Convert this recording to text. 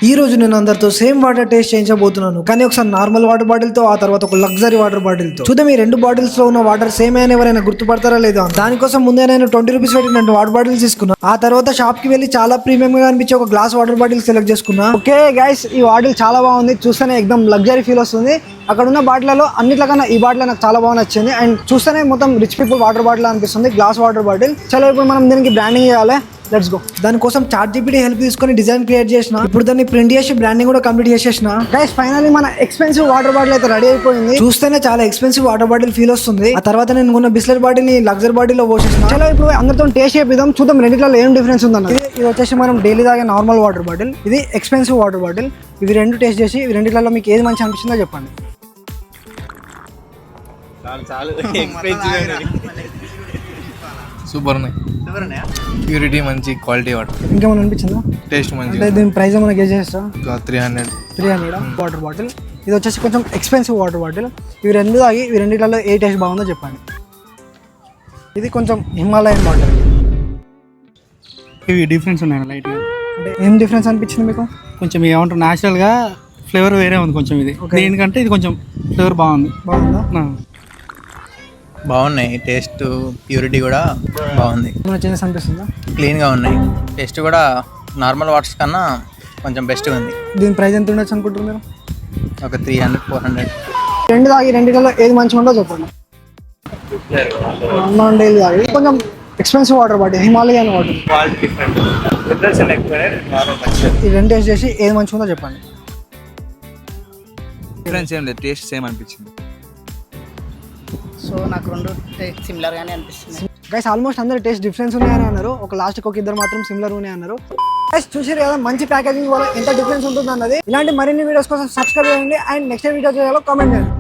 ఈ రోజు నేను అందరితో సేమ్ వాటర్ టేస్ట్ చేయించబోతున్నాను, కానీ ఒకసారి నార్మల్ వాటర్ బాటిల్ తో, ఆ తర్వాత ఒక లగ్జరీ వాటర్ బాటిల్ తో. చూద్దాం ఈ రెండు బాటిల్స్ లో ఉన్న వాటర్ సేమ్ అయినా ఎవరైనా గుర్తుపడతారా లేదా. దానికోసం ముందే నేను 20 రూపీస్ పెట్టి 2 వాటర్ బాటిల్స్ తీసుకున్నా. ఆ తర్వాత షాప్ కి వెళ్ళి చాలా ప్రీమియం గా అనిపించే ఒక గ్లాస్ వాటర్ బాటిల్ సెలెక్ట్ చేసుకున్నా. ఓకే గైస్, ఈ బాటిల్ చాలా బాగుంది, చూస్తేనే ఎక్దమ్ లగ్జరీ ఫీల్ వస్తుంది. అక్కడ ఉన్న బాటిల్లో అన్నిట్లకన్నా ఈ బాటిల్ నాకు చాలా బాగా నచ్చింది. అండ్ చూస్తేనే మొత్తం రిచ్ పీపుల్ వాటర్ బాటిల్ అనిపిస్తుంది, గ్లాస్ వాటర్ బాటిల్. చలో ఇప్పుడు మనం దీనికి బ్రాండింగ్ చేయాలి, లెట్స్ గో. దానికోసం ChatGPT హెల్ప్ తీసుకొని డిజైన్ క్రియేట్ చేసిన. ఇప్పుడు దాన్ని ప్రింట్ చేసి బ్రాండింగ్ కూడా కంప్లీట్ చేసేసిన. గైస్ ఫైనల్లీ మన ఎక్స్పెన్సివ్ వాటర్ బాటిల్ అయితే రెడీ అయిపోయింది. చూస్తేనే చాలా ఎక్స్పెన్సివ్ వాటర్ బాటిల్ ఫీల్ వస్తుంది. ఆ తర్వాత నేను కొన్న బిస్లరీ బాటిల్ ని లగ్జరీ బాటిల్ లో పోసేసిన. చలో ఇప్పుడు అందరితో టేస్ట్ చేపిద్దాం, చూద్దాం రెండిట్లో ఏం డిఫరెన్స్ ఉందన్న. ఇది వచ్చేసి మనం డైలీ తాగే నార్మల్ వాటర్ బాటిల్, ఇది ఎక్స్పెన్సివ్ వాటర్ బాటిల్. ఇవి రెండు టేస్ట్ చేసి ఇవి రెండిట్లో మీకు ఏది మంచి అనిపిస్తుందో చెప్పండి. సూపర్ ఉన్నాయి, ప్యూరిటీ మంచి, క్వాలిటీ వాటర్. ఇంకేమైనా అనిపించిందా? టేస్ట్ మంచి. అంటే దీని ప్రైస్ ఏమైనా గెస్ చేస్తా? 300 వాటర్ బాటిల్. ఇది వచ్చేసి కొంచెం ఎక్స్పెన్సివ్ వాటర్ బాటిల్. ఇవి రెండు తాగి ఇవి రెండిట్లో ఏ టేస్ట్ బాగుందో చెప్పండి. ఇది కొంచెం హిమాలయన్ వాటర్. ఇవి డిఫరెన్స్ ఉన్నాయి లైట్గా. అంటే ఏం డిఫరెన్స్ అనిపించింది మీకు? కొంచెం ఏమంటారు, న్యాచురల్గా ఫ్లేవర్ వేరే ఉంది కొంచెం. ఇది దేనికంటే ఇది కొంచెం ఫ్లేవర్ బాగుందా? బాగున్నాయి, టేస్ట్ ప్యూరిటీ కూడా బాగుంది. ఏమైనా చేంజెస్ అనిపిస్తుందా? క్లీన్గా ఉన్నాయి, టేస్ట్ కూడా నార్మల్ వాటర్స్ కన్నా కొంచెం బెస్ట్గా ఉంది. దీని ప్రైస్ ఎంత ఉండొచ్చు అనుకుంటున్నారు? ఒక 300-400. రెండు తాగి రెండిట్లో ఏది మంచిగా ఉందో చెప్పండి. డైలీ తాగి కొంచెం expensive water bottle, Himalayan water. ఈ రెండు టేస్ట్ చేసి ఏది మంచిగా ఉందో చెప్పండి. డిఫరెన్స్ ఏం లేదు, టేస్ట్ సేమ్ అనిపించింది. సో నాకు రెండు సిమిలర్ గానే అనిపిస్తుంది. గైస్ ఆల్మోస్ట్ అందరూ టేస్ట్ డిఫరెన్స్ ఉన్నాయని అన్నారు, ఒక లాస్ట్కి ఒక ఇద్దరు మాత్రం సిమిలర్ ఉన్నాయి అన్నారు. గైస్ చూసారు కదా మంచి ప్యాకేజింగ్ వల్ల ఎంత డిఫరెన్స్ ఉంటుంది అన్నది. ఇలాంటి మరిన్ని వీడియోస్ కోసం సబ్స్క్రైబ్ చేయండి అండ్ నెక్స్ట్ వీడియో చేయాలో కామెంట్ చేయండి.